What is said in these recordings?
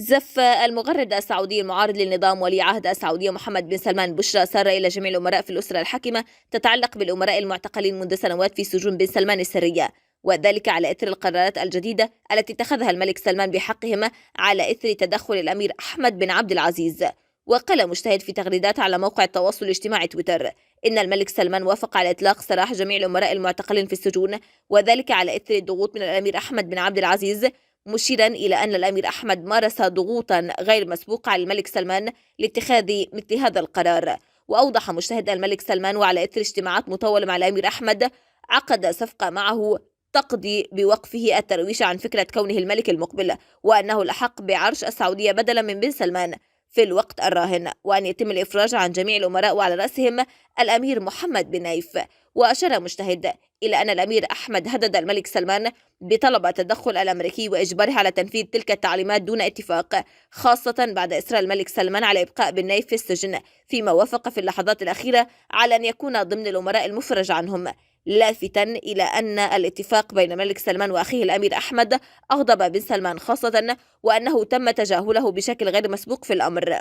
زف المغرد السعودي المعارض للنظام ولي عهد السعودية محمد بن سلمان بشرى سارة إلى جميع الأمراء في الأسرة الحاكمة تتعلق بالأمراء المعتقلين منذ سنوات في سجون بن سلمان السرية، وذلك على إثر القرارات الجديدة التي اتخذها الملك سلمان بحقهم على إثر تدخل الأمير أحمد بن عبد العزيز. وقال مجتهد في تغريدات على موقع التواصل الاجتماعي تويتر إن الملك سلمان وافق على إطلاق سراح جميع الأمراء المعتقلين في السجون، وذلك على إثر الضغوط من الأمير أحمد بن عبد العزيز، مشيرا إلى أن الأمير أحمد مارس ضغوطا غير مسبوقة على الملك سلمان لاتخاذ مثل هذا القرار. وأوضح مجتهد الملك سلمان وعلى إثر اجتماعات مطولة مع الأمير أحمد عقد صفقة معه تقضي بوقفه الترويج عن فكرة كونه الملك المقبل، وأنه الأحق بعرش السعودية بدلا من بن سلمان في الوقت الراهن، وأن يتم الإفراج عن جميع الأمراء وعلى رأسهم الأمير محمد بن نايف. وأشار مجتهد إلى أن الأمير أحمد هدد الملك سلمان بطلب التدخل الأمريكي وإجباره على تنفيذ تلك التعليمات دون اتفاق، خاصة بعد إصرار الملك سلمان على إبقاء بن نايف في السجن، فيما وافق في اللحظات الأخيرة على أن يكون ضمن الأمراء المفرج عنهم، لافتا إلى أن الاتفاق بين الملك سلمان وأخيه الأمير أحمد أغضب بن سلمان خاصة، وأنه تم تجاهله بشكل غير مسبوق في الأمر.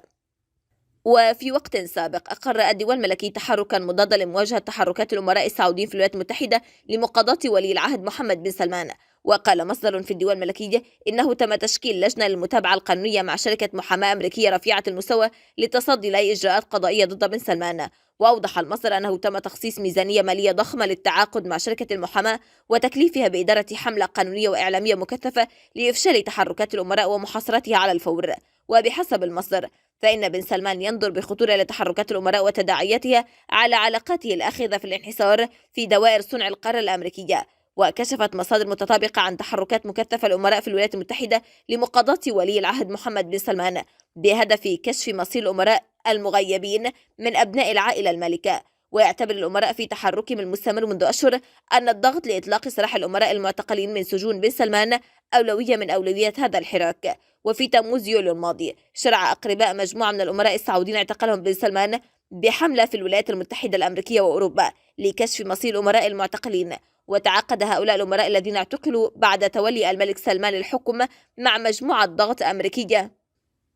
وفي وقت سابق أقر الديوان الملكي تحركا مضادا لمواجهة تحركات الأمراء السعوديين في الولايات المتحدة لمقاضاة ولي العهد محمد بن سلمان. وقال مصدر في الديوان الملكي إنه تم تشكيل لجنة للمتابعة القانونية مع شركة محاماة أمريكية رفيعة المستوى للتصدي لأي إجراءات قضائية ضد بن سلمان. وأوضح المصدر أنه تم تخصيص ميزانية مالية ضخمة للتعاقد مع شركة المحاماة وتكليفها بإدارة حملة قانونية وإعلامية مكثفة لإفشال تحركات الأمراء ومحاصرتها على الفور. وبحسب المصدر فإن بن سلمان ينظر بخطورة لتحركات الأمراء وتداعياتها على علاقاته الآخذة في الانحسار في دوائر صنع القرار الأمريكية. وكشفت مصادر متطابقة عن تحركات مكثفة الأمراء في الولايات المتحدة لمقاضاة ولي العهد محمد بن سلمان بهدف كشف مصير الأمراء المغيبين من أبناء العائلة المالكة. ويعتبر الأمراء في تحركهم المستمر منذ أشهر أن الضغط لإطلاق سراح الأمراء المعتقلين من سجون بن سلمان أولوية من أولويات هذا الحراك. وفي تموز يوليو الماضي شرع أقرباء مجموعة من الأمراء السعوديين اعتقالهم بن سلمان بحملة في الولايات المتحدة الأمريكية وأوروبا لكشف مصير الأمراء المعتقلين. وتعاقد هؤلاء الأمراء الذين اعتقلوا بعد تولي الملك سلمان الحكم مع مجموعة ضغط أمريكية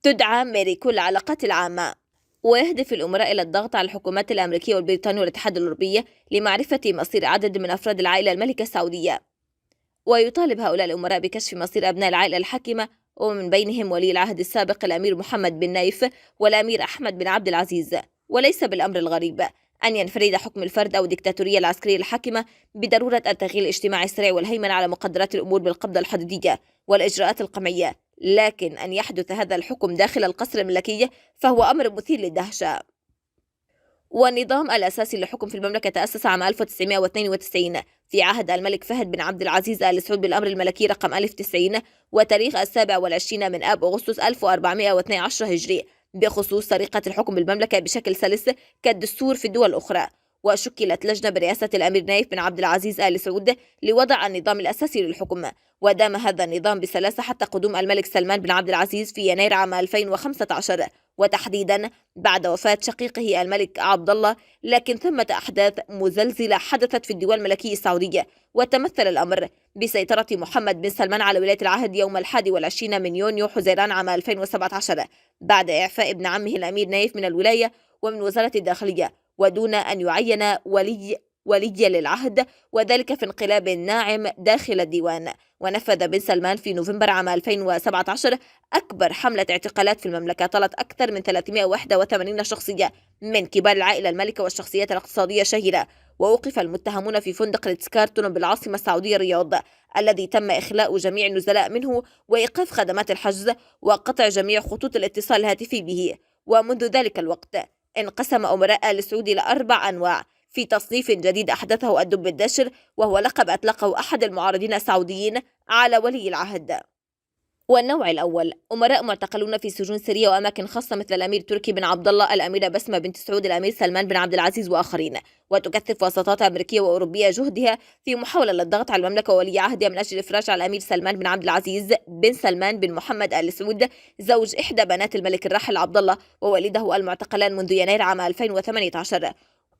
تدعى ميريكو العلاقات العامة. ويهدف الأمراء إلى الضغط على الحكومات الأمريكية والبريطانية والاتحاد الأوروبي لمعرفة مصير عدد من أفراد العائلة الملكة السعودية. ويطالب هؤلاء الأمراء بكشف مصير أبناء العائلة الحاكمة، ومن بينهم ولي العهد السابق الأمير محمد بن نايف والأمير أحمد بن عبد العزيز. وليس بالأمر الغريب أن ينفرد حكم الفرد أو الدكتاتورية العسكرية الحاكمة بضرورة التغيير الاجتماعي السريع والهيمنة على مقدرات الأمور بالقبضة الحديدية والإجراءات القمعية، لكن أن يحدث هذا الحكم داخل القصر الملكي فهو أمر مثير للدهشة. والنظام الأساسي للحكم في المملكة تأسس عام 1992 في عهد الملك فهد بن عبد العزيز آل سعود بالأمر الملكي رقم 1090 وتاريخ 27 من آب أغسطس 1412 هجري بخصوص طريقة الحكم بالمملكة بشكل سلس كالدستور في الدول الأخرى. وشكلت لجنة برئاسة الأمير نايف بن عبد العزيز آل سعود لوضع النظام الأساسي للحكم، ودام هذا النظام بسلاسة حتى قدوم الملك سلمان بن عبد العزيز في يناير عام 2015، وتحديدا بعد وفاة شقيقه الملك عبد الله. لكن ثمة أحداث مزلزلة حدثت في الديوان الملكي السعودي، وتمثل الأمر بسيطرة محمد بن سلمان على ولاية العهد يوم 21 من يونيو حزيران عام 2017 بعد إعفاء ابن عمه الأمير نايف من الولاية ومن وزارة الداخلية، ودون أن يعين ولي للعهد، وذلك في انقلاب ناعم داخل الديوان. ونفذ بن سلمان في نوفمبر عام 2017 أكبر حملة اعتقالات في المملكة طالت أكثر من 381 شخصية من كبار العائلة الملكة والشخصيات الاقتصادية الشهيرة، ووقف المتهمون في فندق ريتز كارلتون بالعاصمة السعودية الرياض الذي تم إخلاء جميع النزلاء منه وإيقاف خدمات الحجز وقطع جميع خطوط الاتصال الهاتفي به. ومنذ ذلك الوقت انقسم أمراء آل سعود إلى 4 أنواع في تصنيف جديد أحدثه الدب الدشر، وهو لقب أطلقه أحد المعارضين السعوديين على ولي العهد. والنوع الأول أمراء معتقلون في سجون سرية وأماكن خاصة مثل الأمير تركي بن عبد الله، الأميرة بسمة بنت سعود، الأمير سلمان بن عبد العزيز وآخرين. وتكثف وساطات أمريكية وأوروبية جهدها في محاولة للضغط على المملكة وولي عهدها من أجل الإفراج على الأمير سلمان بن عبد العزيز بن سلمان بن محمد آل سعود، زوج إحدى بنات الملك الراحل عبد الله ووالده المعتقلان منذ يناير عام 2018.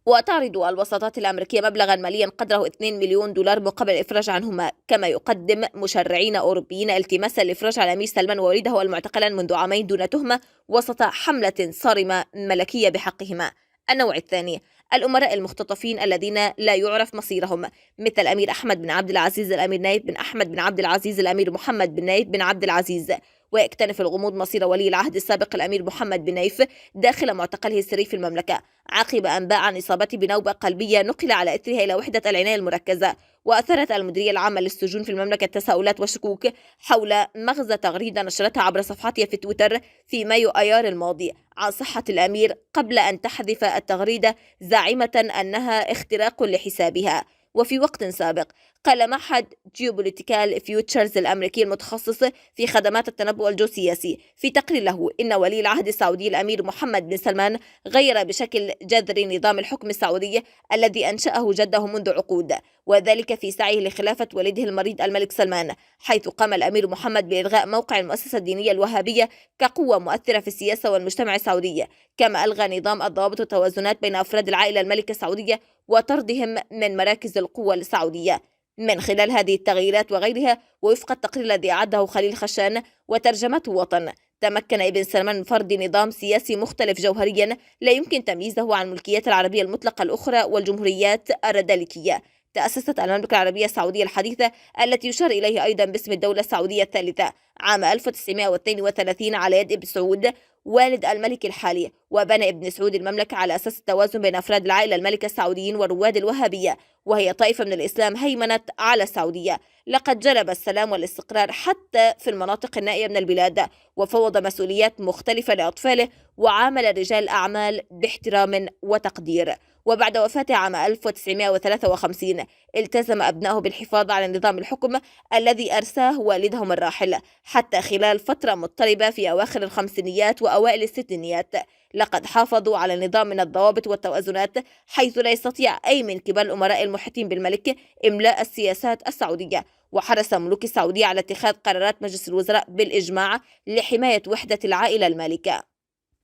وتعرض الوساطات الأمريكية مبلغا ماليا قدره 2 مليون دولار مقابل الإفراج عنهما، كما يقدم مشرعين أوروبيين التماسا للإفراج على الأمير سلمان ووليده المعتقلان منذ عامين دون تهمة وسط حملة صارمة ملكية بحقهما. النوع الثاني، الأمراء المختطفين الذين لا يعرف مصيرهم، مثل الأمير أحمد بن عبد العزيز، الأمير نايف بن أحمد بن عبد العزيز، الأمير محمد بن نايف بن عبد العزيز. ويكتنف الغموض مصير ولي العهد السابق الأمير محمد بن نايف داخل معتقله السري في المملكة، عقب أنباء عن إصابته بنوبة قلبية نقل على إثرها إلى وحدة العناية المركزة. وأثرت المديرية العامة للسجون في المملكة تساؤلات وشكوك حول مغزى تغريدة نشرتها عبر صفحتها في تويتر في مايو أيار الماضي عن صحة الأمير، قبل أن تحذف التغريدة زاعمة أنها اختراق لحسابها. وفي وقت سابق قال معهد جيوبوليتيكال فيوتشرز الأمريكي المتخصص في خدمات التنبؤ الجيوسياسي في تقرير له إن ولي العهد السعودي الأمير محمد بن سلمان غير بشكل جذري نظام الحكم السعودي الذي أنشأه جده منذ عقود، وذلك في سعيه لخلافة والده المريض الملك سلمان، حيث قام الأمير محمد بإلغاء موقع المؤسسة الدينية الوهابية كقوة مؤثرة في السياسة والمجتمع السعودي، كما ألغى نظام الضوابط والتوازنات بين أفراد العائلة الملكة السعودية وطردهم من مراكز القوة السعودية. من خلال هذه التغييرات وغيرها، ووفق التقرير الذي أعده خليل خشان وترجمته وطن، تمكن ابن سلمان من فرض نظام سياسي مختلف جوهريا لا يمكن تمييزه عن الملكيات العربية المطلقة الأخرى والجمهوريات الرداليكية. تأسست المملكة العربية السعودية الحديثة التي يشار إليها أيضا باسم الدولة السعودية الثالثة عام 1932 على يد ابن سعود والد الملك الحالي، وبنى ابن سعود المملكة على أساس التوازن بين أفراد العائلة الملكة السعوديين والرواد الوهابية، وهي طائفة من الإسلام هيمنت على السعودية. لقد جلب السلام والاستقرار حتى في المناطق النائية من البلاد، وفوض مسؤوليات مختلفة لأطفاله، وعامل رجال الأعمال باحترام وتقدير. وبعد وفاته عام 1953 التزم أبنائه بالحفاظ على نظام الحكم الذي أرساه والدهم الراحل حتى خلال فترة مضطربة في أواخر الخمسينيات وأوائل الستينيات. لقد حافظوا على نظام من الضوابط والتوازنات، حيث لا يستطيع أي من كبار الأمراء المحيطين بالملك إملاء السياسات السعودية، وحرص ملوك السعودية على اتخاذ قرارات مجلس الوزراء بالإجماع لحماية وحدة العائلة المالكة.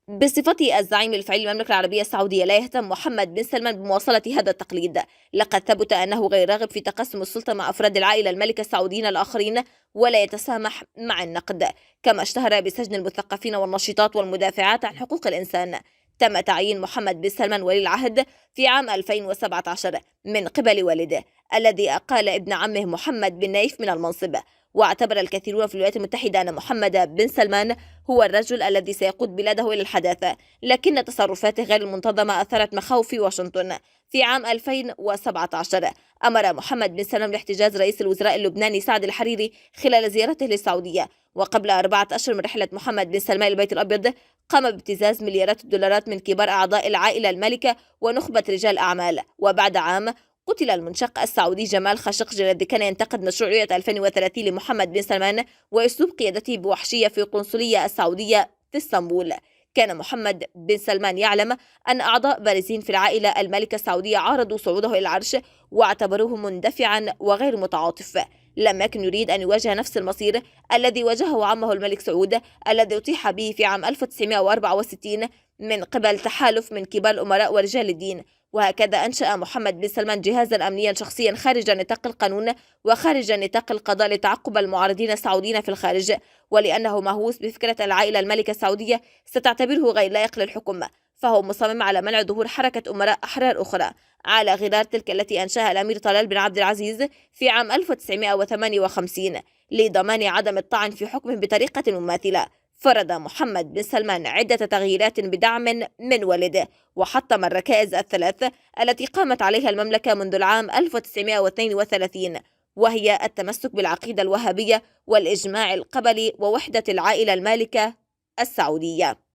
بصفته الزعيم الفعلي للمملكة العربية السعودية، لا يهتم محمد بن سلمان بمواصلة هذا التقليد. لقد ثبت أنه غير راغب في تقسم السلطة مع أفراد العائلة الملكة السعوديين الآخرين، ولا يتسامح مع النقد، كما اشتهر بسجن المثقفين والنشيطات والمدافعات عن حقوق الإنسان. تم تعيين محمد بن سلمان ولي العهد في عام 2017 من قبل والده الذي أقال ابن عمه محمد بن نايف من المنصب. واعتبر الكثيرون في الولايات المتحدة أن محمد بن سلمان هو الرجل الذي سيقود بلاده إلى الحداثة، لكن تصرفاته غير المنتظمة أثارت مخاوف واشنطن. في عام 2017 أمر محمد بن سلمان باحتجاز رئيس الوزراء اللبناني سعد الحريري خلال زيارته للسعودية، وقبل 4 أشهر من رحلة محمد بن سلمان البيت الأبيض قام بابتزاز مليارات الدولارات من كبار أعضاء العائلة الملكة ونخبة رجال أعمال. وبعد عام قتل المنشق السعودي جمال خاشقجي الذي كان ينتقد مشروعية 2030 لمحمد بن سلمان وأسلوب قيادته بوحشية في القنصلية السعودية في اسطنبول. كان محمد بن سلمان يعلم أن أعضاء بارزين في العائلة الملكة السعودية عارضوا صعوده إلى العرش واعتبروه مندفعا وغير متعاطف. لم يكن يريد أن يواجه نفس المصير الذي واجهه عمه الملك سعود الذي أطيح به في عام 1964 من قبل تحالف من كبار الأمراء ورجال الدين. وهكذا أنشأ محمد بن سلمان جهازا أمنيا شخصيا خارج نطاق القانون وخارج نطاق القضاء لتعقب المعارضين السعوديين في الخارج، ولأنه مهووس بفكرة العائلة الملكة السعودية ستعتبره غير لائق للحكم، فهو مصمم على منع ظهور حركة أمراء أحرار أخرى على غرار تلك التي أنشأها الأمير طلال بن عبد العزيز في عام 1958 لضمان عدم الطعن في حكمه بطريقة مماثلة. فرض محمد بن سلمان عدة تغييرات بدعم من والده، وحطم الركائز الثلاث التي قامت عليها المملكة منذ العام 1932، وهي التمسك بالعقيدة الوهابية والإجماع القبلي ووحدة العائلة المالكة السعودية.